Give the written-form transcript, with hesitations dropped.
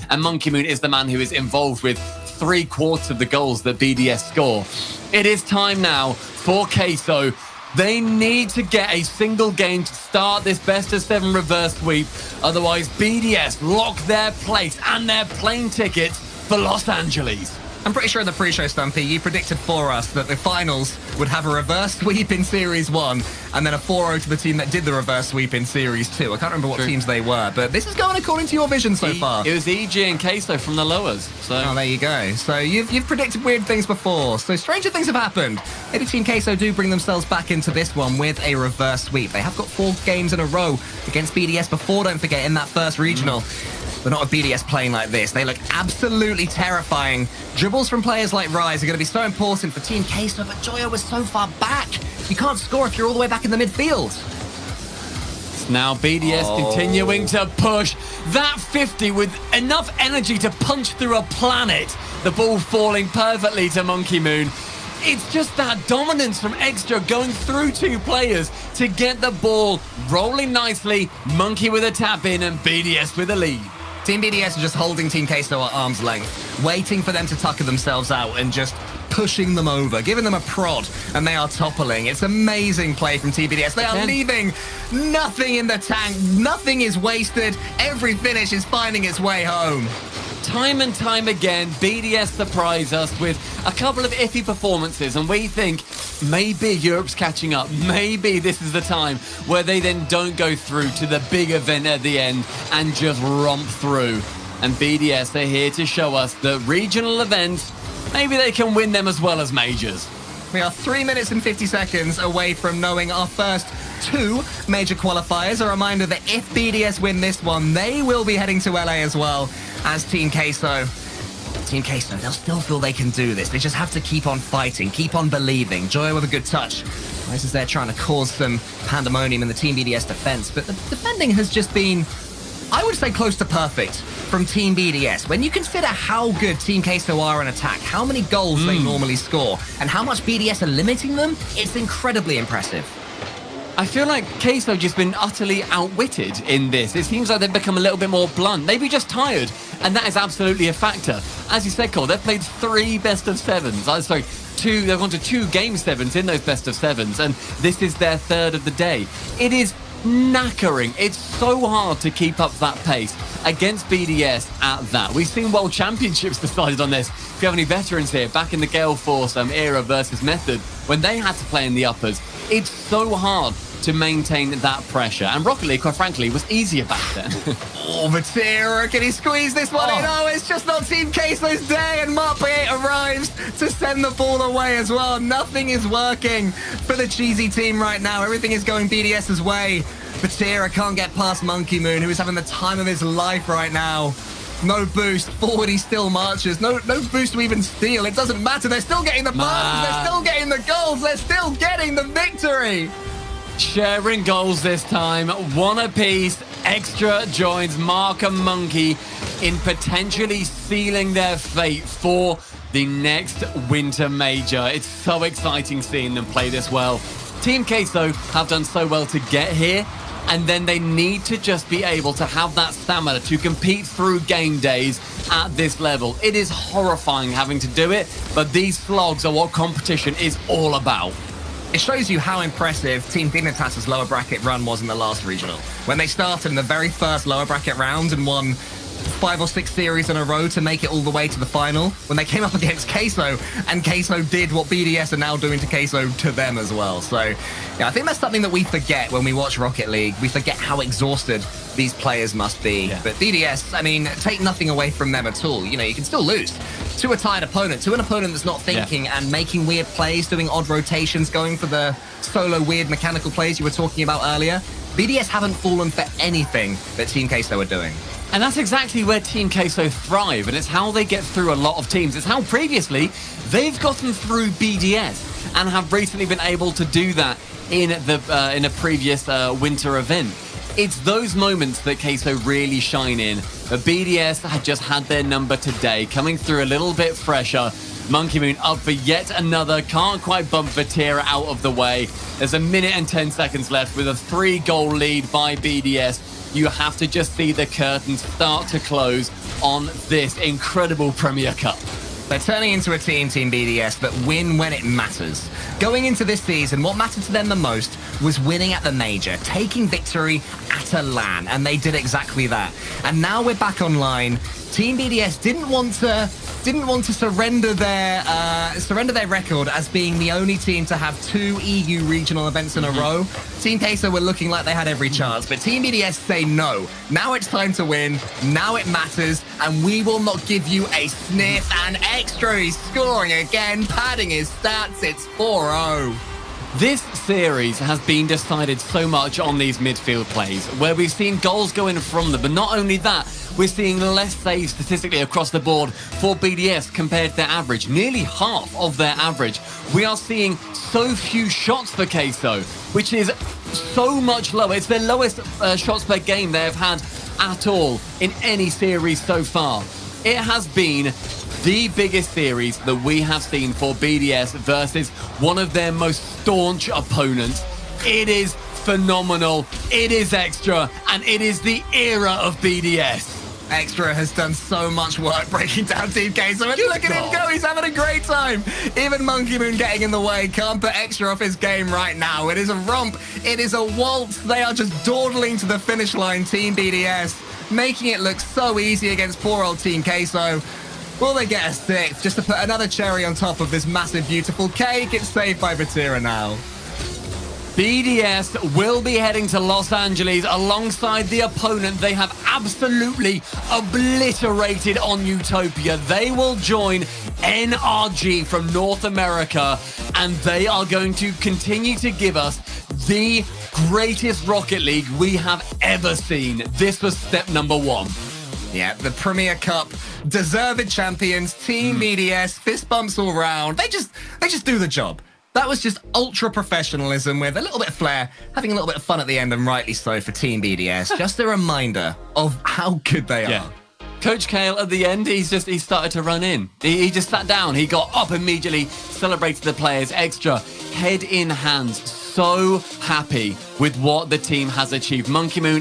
and Monkey Moon is the man who is involved with 3/4 of the goals that BDS score. It is time now for Queso. They need to get a single game to start this best-of-7 reverse sweep. Otherwise, BDS lock their place and their plane tickets for Los Angeles. I'm pretty sure in the pre-show, Stumpy, you predicted for us that the finals would have a reverse sweep in Series 1 and then a 4-0 to the team that did the reverse sweep in Series 2. I can't remember what teams they were, but this is going according to your vision so far. It was EG and Queso from the lowers. Oh, there you go. So you've predicted weird things before. So stranger things have happened. Maybe Team Queso do bring themselves back into this one with a reverse sweep. They have got 4 games in a row against BDS before, don't forget, in that first regional. But not a BDS playing like this. They look absolutely terrifying. Dribbles from players like Rise are going to be so important for Team Queso, but Joyo was so far back. You can't score if you're all the way back in the midfield. Now BDS continuing to push that 50 with enough energy to punch through a planet. The ball falling perfectly to Monkey Moon. It's just that dominance from Extra going through 2 players to get the ball rolling nicely. Monkey with a tap in and BDS with a lead. Team BDS are just holding Team Queso at arm's length, waiting for them to tucker themselves out and just pushing them over, giving them a prod, and they are toppling. It's amazing play from Team BDS. They are leaving nothing in the tank. Nothing is wasted. Every finish is finding its way home. Time and time again, BDS surprise us with a couple of iffy performances, and we think maybe Europe's catching up. Maybe this is the time where they then don't go through to the big event at the end and just romp through. And BDS are here to show us that regional events, maybe they can win them as well as majors. We are 3 minutes and 50 seconds away from knowing our first 2 major qualifiers. A reminder that if BDS win this one, they will be heading to LA as well as Team Queso. Team Queso, they'll still feel they can do this. They just have to keep on fighting, keep on believing. Joyo with a good touch. Rise is there trying to cause some pandemonium in the Team BDS defense, but the defending has just been, I would say, close to perfect from Team BDS. When you consider how good Team Queso are in attack, how many goals they normally score, and how much BDS are limiting them, it's incredibly impressive. I feel like Queso just been utterly outwitted in this. It seems like they've become a little bit more blunt, maybe just tired, and that is absolutely a factor. As you said, Cole, they've played 3 best-of-7s. Sorry, 2. They've gone to 2 game 7s in those best-of-7s, and this is their 3rd of the day. It is knackering. It's so hard to keep up that pace against BDS at that. We've seen World Championships decided on this. If you have any veterans here, back in the Gale Force era versus Method, when they had to play in the uppers, it's so hard to maintain that pressure. And Rocket League, quite frankly, was easier back then. Vatira, can he squeeze this one in? Oh, it's just not Team Queso's day, and Marpe arrives to send the ball away as well. Nothing is working for the cheesy team right now. Everything is going BDS's way. Vatira can't get past Monkey Moon, who is having the time of his life right now. No boost. Forward he still marches. No boost to even steal. It doesn't matter. They're still getting the passes. They're still getting the goals. They're still getting the victory. Sharing goals this time, 1 apiece. Extra joins Mark and Monkey in potentially sealing their fate for the next winter major. It's so exciting seeing them play this well. Team Queso have done so well to get here, and then they need to just be able to have that stamina to compete through game days at this level. It is horrifying having to do it, but these slogs are what competition is all about. It shows you how impressive Team Dignitas's lower bracket run was in the last regional. When they started in the very first lower bracket round and won 5 or 6 series in a row to make it all the way to the final, when they came up against Queso, and Queso did what BDS are now doing to Queso to them as well. So, yeah, I think that's something that we forget when we watch Rocket League. We forget how exhausted these players must be. Yeah. But BDS, I mean, take nothing away from them at all. You know, you can still lose to a tired opponent, to an opponent that's not thinking and making weird plays, doing odd rotations, going for the solo weird mechanical plays you were talking about earlier. BDS haven't fallen for anything that Team Queso are doing. And that's exactly where Team Queso thrive, and it's how they get through a lot of teams. It's how previously they've gotten through BDS and have recently been able to do that in a previous winter event. It's those moments that Queso really shine in. But BDS had just had their number today, coming through a little bit fresher. Monkey Moon up for yet another. Can't quite bump Vatira out of the way. There's 1 minute and 10 seconds left with a 3-goal lead by BDS. you have to just see the curtain start to close on this incredible Premier Cup. They're turning into a team, Team BDS, that win when it matters. Going into this season, what mattered to them the most was winning at the major, taking victory at a LAN, and they did exactly that. And now we're back online. Team BDS didn't want to surrender their record as being the only team to have 2 EU regional events in a row. Team Queso were looking like they had every chance, but Team BDS say no. Now it's time to win, now it matters, and we will not give you a sniff. And Extra is scoring again, padding his stats, it's 4-0. This series has been decided so much on these midfield plays, where we've seen goals go in from them, but not only that, we're seeing less saves statistically across the board for BDS compared to their average, nearly half of their average. We are seeing so few shots for Queso, which is so much lower. It's their lowest shots per game they have had at all in any series so far. It has been the biggest series that we have seen for BDS versus one of their most staunch opponents. It is phenomenal, it is Extra, and it is the era of BDS. Extra has done so much work breaking down Team Queso, and look at him go, he's having a great time. Even Monkey Moon getting in the way can't put Extra off his game right now. It is a romp, it is a waltz. They are just dawdling to the finish line, Team BDS, making it look so easy against poor old Team Queso. Will they get a 6th just to put another cherry on top of this massive, beautiful cake? It's saved by Vatira now. BDS will be heading to Los Angeles alongside the opponent they have absolutely obliterated on Utopia. They will join NRG from North America, and they are going to continue to give us the greatest Rocket League we have ever seen. This was step number 1. Yeah, the Premier Cup, deserved champions, Team BDS, fist bumps all round. They just do the job. That was just ultra professionalism with a little bit of flair, having a little bit of fun at the end, and rightly so for Team BDS. Just a reminder of how good they are. Coach Kale at the end, he started to run in. He just sat down. He got up immediately, celebrated the players. Extra, head in hands, so happy with what the team has achieved. Monkey Moon